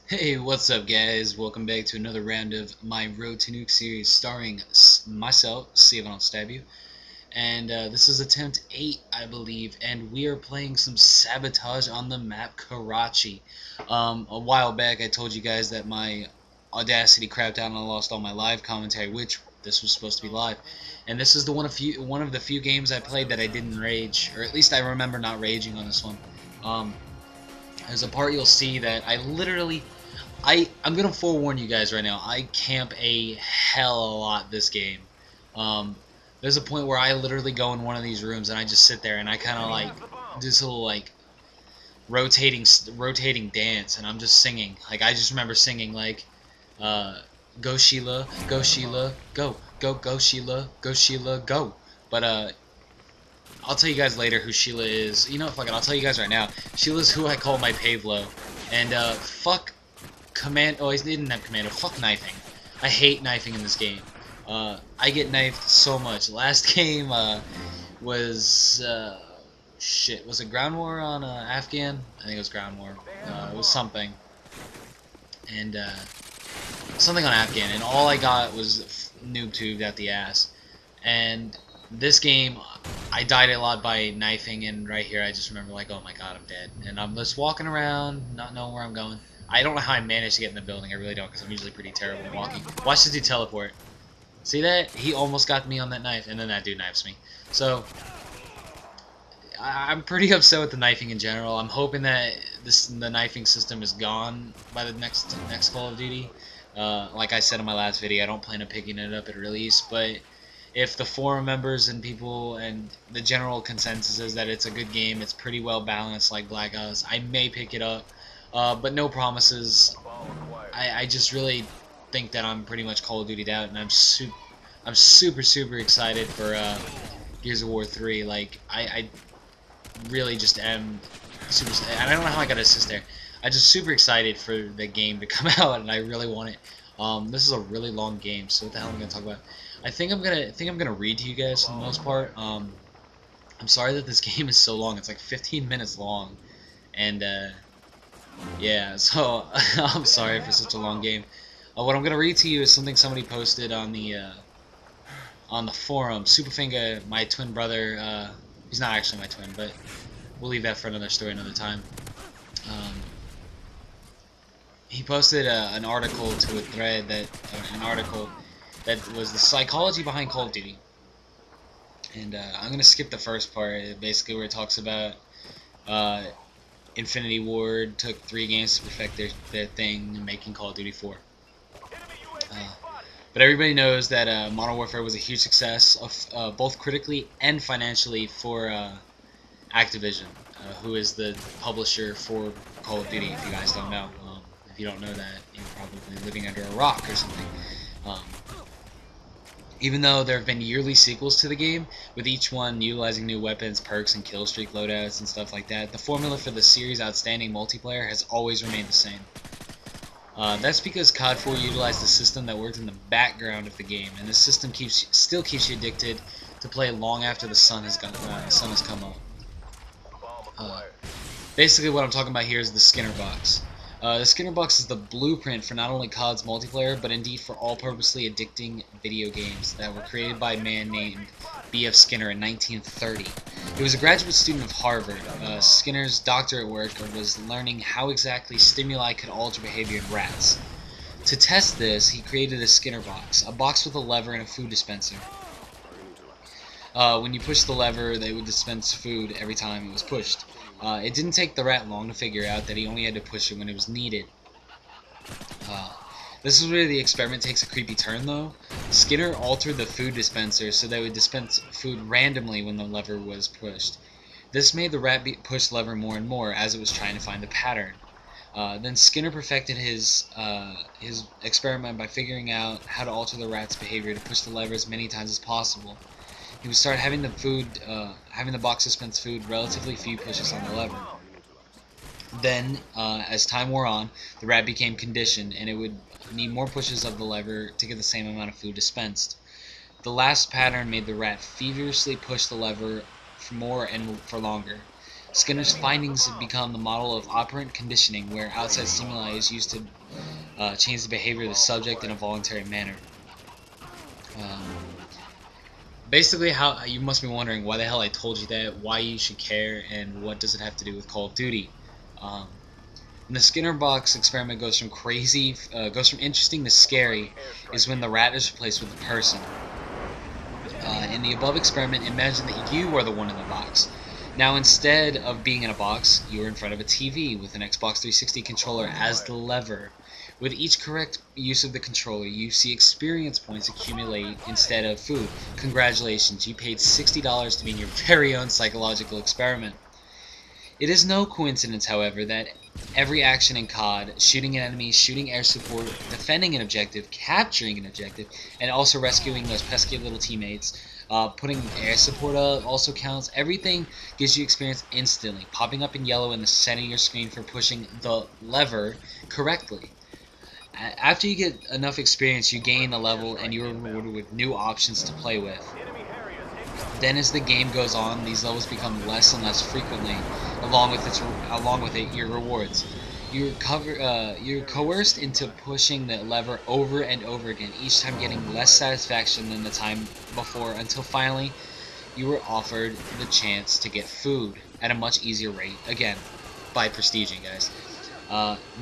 Hey, what's up, guys? Welcome back to another round of my Road to Nuke series starring myself, see if I don't stab you. And this is attempt 8, I believe, and we are playing some sabotage on the map Karachi. A while back, I told you guys that my Audacity crapped out and I lost all my live commentary, which this was supposed to be live. And this is the one of the few games I played that I didn't rage, or at least I remember not raging on this one. Um, there's a part you'll see that I literally I'm gonna forewarn you guys right now. I camp a hell of a lot this game. Um, there's a point where I literally go in one of these rooms and I just sit there and I kind of like do this little like rotating dance and I'm just singing. Like I just remember singing like, "Go Sheila, go Sheila, go Sheila, go Sheila, go." But I'll tell you guys later who Sheila is. You know, fuck it. I'll tell you guys right now. Sheila's who I call my Pavlo, and fuck command. Oh, he didn't have commando. Fuck knifing. I hate knifing in this game. I get knifed so much. Last game was shit. Was it Ground War on Afghan? I think it was Ground War. It was something, and something on Afghan, and all I got was noob tubed at the ass. And this game, I died a lot by knifing, and right here I just remember like, oh my god, I'm dead. And I'm just walking around, not knowing where I'm going. I don't know how I managed to get in the building, I really don't, because I'm usually pretty terrible at walking. Watch this dude teleport. See that? He almost got me on that knife, and then that dude knifes me. So, I'm pretty upset with the knifing in general. I'm hoping that the knifing system is gone by the next Call of Duty. Like I said in my last video, I don't plan on picking it up at release, but if the forum members and people and the general consensus is that it's a good game, it's pretty well balanced like Black Ops, I may pick it up, but no promises. I just really think that I'm pretty much Call of Duty'd out, and I'm super excited for Gears of War 3. Like I really just am super. And I don't know how I got assist there. I'm just super excited for the game to come out, and I really want it. This is a really long game, so what the hell am I gonna talk about? I think I'm gonna read to you guys for the most part. I'm sorry that this game is so long. It's like 15 minutes long, and yeah. So I'm sorry for such a long game. What I'm gonna read to you is something somebody posted on the forum. Superfinger, my twin brother. He's not actually my twin, but we'll leave that for another story another time. Um, he posted an article to a thread that was the psychology behind Call of Duty. And I'm going to skip the first part, basically where it talks about Infinity Ward took 3 games to perfect their thing, making Call of Duty 4. But everybody knows that Modern Warfare was a huge success, both critically and financially for Activision, who is the publisher for Call of Duty, if you guys don't know. If you don't know that, you're probably living under a rock or something. Um, Even though there have been yearly sequels to the game, with each one utilizing new weapons, perks, and kill streak loadouts and stuff like that, the formula for the series' outstanding multiplayer has always remained the same. That's because COD 4 utilized a system that worked in the background of the game, and the system still keeps you addicted to play long after the sun has come up. Basically, what I'm talking about here is the Skinner box. The Skinner box is the blueprint for not only COD's multiplayer, but indeed for all purposely addicting video games that were created by a man named B.F. Skinner in 1930. He was a graduate student of Harvard. Skinner's doctorate work was learning how exactly stimuli could alter behavior in rats. To test this, he created a Skinner box, a box with a lever and a food dispenser. When you push the lever, they would dispense food every time it was pushed. It didn't take the rat long to figure out that he only had to push it when it was needed. This is where the experiment takes a creepy turn, though. Skinner altered the food dispenser so that it would dispense food randomly when the lever was pushed. This made the rat push the lever more and more as it was trying to find the pattern. Then Skinner perfected his experiment by figuring out how to alter the rat's behavior to push the lever as many times as possible. He would start having the box dispense food relatively few pushes on the lever. Then, as time wore on, the rat became conditioned, and it would need more pushes of the lever to get the same amount of food dispensed. The last pattern made the rat feverishly push the lever for more and for longer. Skinner's findings have become the model of operant conditioning, where outside stimuli is used to change the behavior of the subject in a voluntary manner. Basically, how you must be wondering why the hell I told you that, why you should care, and what does it have to do with Call of Duty. The Skinner box experiment goes from interesting to scary, is when the rat is replaced with a person. In the above experiment, imagine that you are the one in the box. Now, instead of being in a box, you are in front of a TV with an Xbox 360 controller as the lever. With each correct use of the controller, you see experience points accumulate instead of food. Congratulations, you paid $60 to be in your very own psychological experiment. It is no coincidence, however, that every action in COD, shooting an enemy, shooting air support, defending an objective, capturing an objective, and also rescuing those pesky little teammates, putting air support up also counts. Everything gives you experience instantly, popping up in yellow in the center of your screen for pushing the lever correctly. After you get enough experience, you gain a level and you are rewarded with new options to play with. Then as the game goes on, these levels become less and less frequently, along with it your rewards. You're coerced into pushing the lever over and over again, each time getting less satisfaction than the time before, until finally you were offered the chance to get food at a much easier rate, again, by prestiging, guys.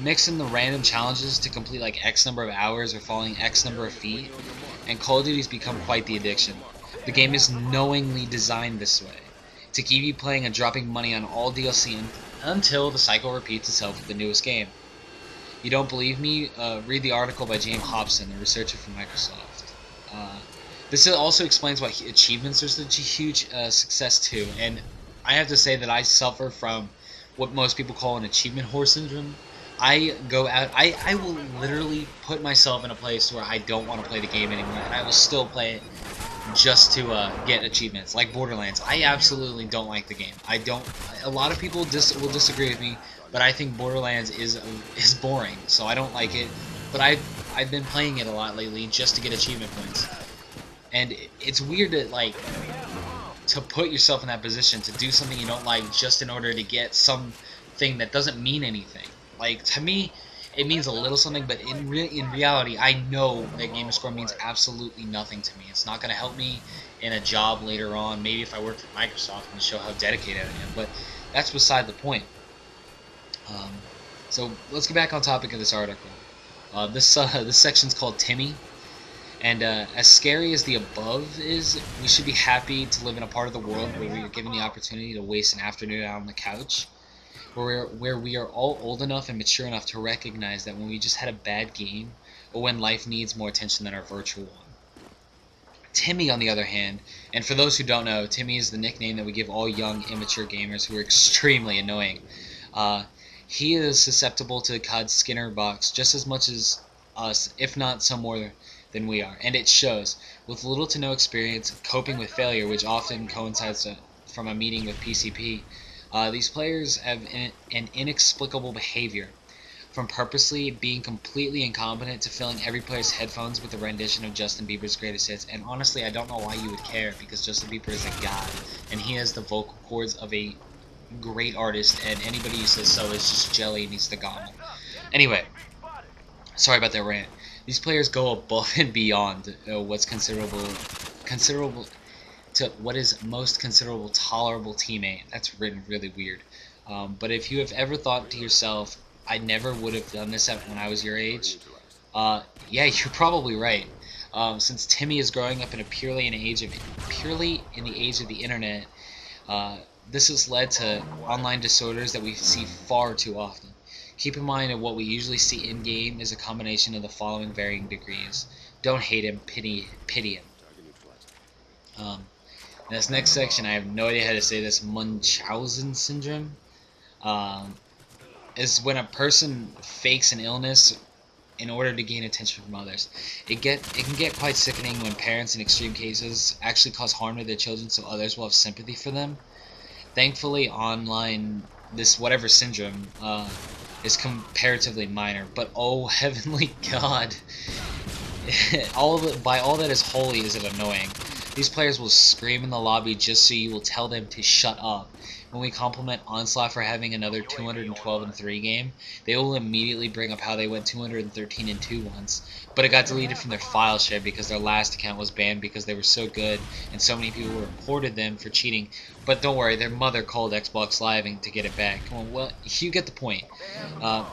Mix in the random challenges to complete like X number of hours or falling X number of feet, and Call of Duty's become quite the addiction. The game is knowingly designed this way, to keep you playing and dropping money on all DLC until the cycle repeats itself with the newest game. You don't believe me? Read the article by James Hobson, a researcher from Microsoft. This also explains why achievements are such a huge success too, and I have to say that I suffer from what most people call an achievement whore syndrome. I go out, I will literally put myself in a place where I don't want to play the game anymore, and I will still play it just to get achievements, like Borderlands. I absolutely don't like the game. A lot of people will disagree with me, but I think Borderlands is boring, so I don't like it. But I've been playing it a lot lately just to get achievement points, and it's weird to put yourself in that position to do something you don't like just in order to get something that doesn't mean anything. Like, to me, it means a little something, but in reality, I know that gamer score means absolutely nothing to me. It's not going to help me in a job later on. Maybe if I work for Microsoft and show how dedicated I am, but that's beside the point. So let's get back on topic of this article. This section's called Timmy, and as scary as the above is, we should be happy to live in a part of the world where we are given the opportunity to waste an afternoon out on the couch, where we are all old enough and mature enough to recognize that when we just had a bad game, or when life needs more attention than our virtual one. Timmy, on the other hand, and for those who don't know, Timmy is the nickname that we give all young, immature gamers who are extremely annoying. He is susceptible to COD's Skinner box just as much as us, if not some more than we are, and it shows. With little to no experience coping with failure, which often coincides from a meeting with PCP, these players have an inexplicable behavior, from purposely being completely incompetent to filling every player's headphones with a rendition of Justin Bieber's greatest hits. And honestly, I don't know why you would care, because Justin Bieber is a god, and he has the vocal cords of a great artist, and anybody who says so is just jelly and needs to gobble. Anyway, sorry about that rant. These players go above and beyond what's considerable to what is most considerable tolerable teammate. That's written really weird. But if you have ever thought to yourself, I never would have done this when I was your age, yeah, you're probably right. Since Timmy is growing up in purely in the age of the internet, this has led to online disorders that we see far too often. Keep in mind that what we usually see in-game is a combination of the following varying degrees. Don't hate him, pity him. In this next section, I have no idea how to say this, Munchkin Syndrome, is when a person fakes an illness in order to gain attention from others. It can get quite sickening when parents in extreme cases actually cause harm to their children so others will have sympathy for them. Thankfully, online, this whatever syndrome is comparatively minor, but oh heavenly God, by all that is holy is it annoying. These players will scream in the lobby just so you will tell them to shut up, when we compliment Onslaught for having another 212-3 game, they will immediately bring up how they went 213-2 once, but it got deleted from their file share because their last account was banned because they were so good and so many people reported them for cheating. But don't worry, their mother called Xbox Live to get it back. Well, you get the point.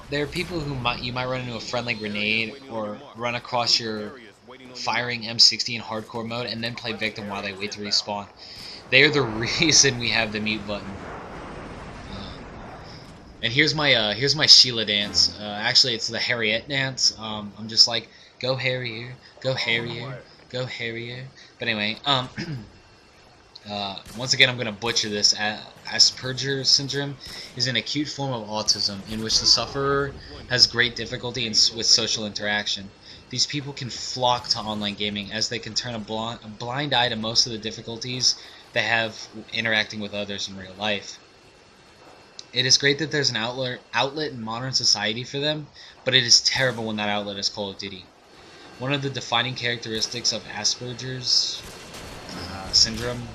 There are people who you might run into a friendly grenade or run across your firing M60 in hardcore mode and then play victim while they wait to respawn. They are the reason we have the mute button. And here's my Sheila dance. Actually, it's the Harriet dance. I'm just like, go Harrier, go Harrier, go Harrier. But anyway, once again, I'm gonna butcher this. Aspergers Syndrome is an acute form of autism in which the sufferer has great difficulty with social interaction. These people can flock to online gaming as they can turn a blind eye to most of the difficulties they have interacting with others in real life. It is great that there's an outlet in modern society for them, but it is terrible when that outlet is Call of Duty. One of the defining characteristics of Asperger's Syndrome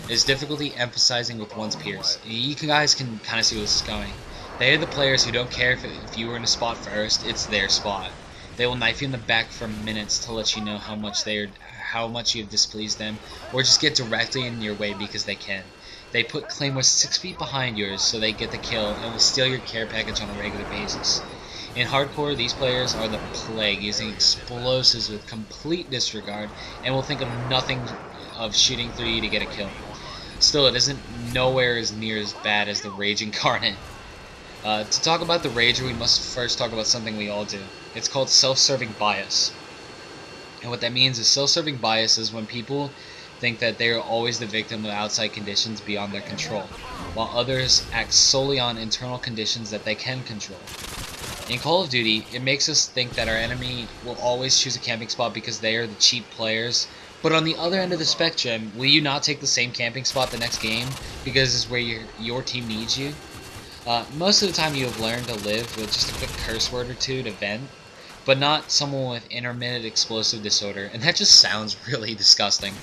is difficulty empathizing with one's peers. You guys can kind of see where this is going. They are the players who don't care if you were in a spot first, it's their spot. They will knife you in the back for minutes to let you know how much you have displeased them, or just get directly in your way because they can. They put claymores 6 feet behind yours so they get the kill and will steal your care package on a regular basis. In hardcore, these players are the plague, using explosives with complete disregard and will think of nothing of shooting through you to get a kill. Still, it isn't nowhere as near as bad as the Rage Incarnate. To talk about the Rager, we must first talk about something we all do. It's called self-serving bias. And what that means is self-serving bias is when people think that they are always the victim of outside conditions beyond their control, while others act solely on internal conditions that they can control. In Call of Duty, it makes us think that our enemy will always choose a camping spot because they are the cheap players, but on the other end of the spectrum, will you not take the same camping spot the next game because it's where your team needs you? Most of the time you have learned to live with just a quick curse word or two to vent, but not someone with intermittent explosive disorder, and that just sounds really disgusting.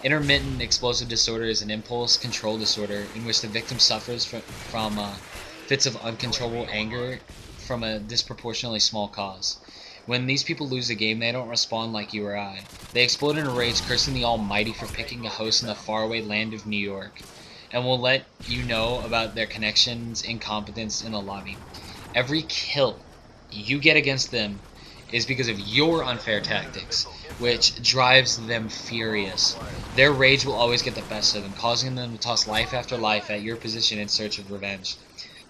Intermittent explosive disorder is an impulse control disorder in which the victim suffers from fits of uncontrollable anger from a disproportionately small cause. When these people lose a game, they don't respond like you or I. They explode in a rage, cursing the Almighty for picking a host in the faraway land of New York, and will let you know about their connections, incompetence in the lobby. Every kill you get against them is because of your unfair tactics, which drives them furious. Their rage will always get the best of them, causing them to toss life after life at your position in search of revenge.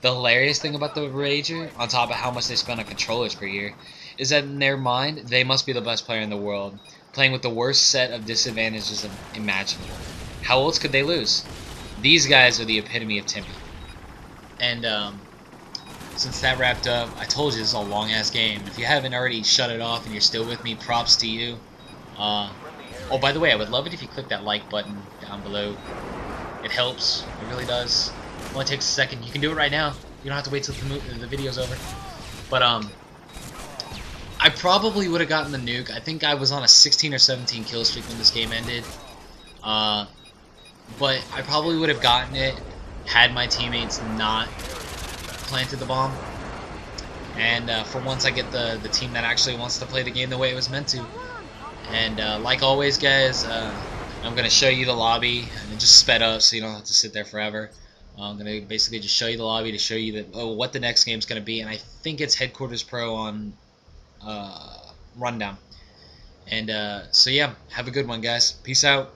The hilarious thing about the Rager, on top of how much they spend on controllers per year, is that in their mind, they must be the best player in the world, playing with the worst set of disadvantages imaginable. How else could they lose? These guys are the epitome of Timmy. And, since that wrapped up, I told you this is a long-ass game. If you haven't already shut it off and you're still with me, props to you. Oh, by the way, I would love it if you click that like button down below. It helps. It really does. It only takes a second. You can do it right now. You don't have to wait till the video's over. But, I probably would have gotten the nuke. I think I was on a 16 or 17 kill streak when this game ended. But I probably would have gotten it had my teammates not planted the bomb. And for once I get the team that actually wants to play the game the way it was meant to. And like always, guys, I'm going to show you the lobby. And it just sped up so you don't have to sit there forever. I'm going to basically just show you the lobby to show you what the next game's going to be. And I think it's Headquarters Pro on Rundown. And so yeah, have a good one, guys. Peace out.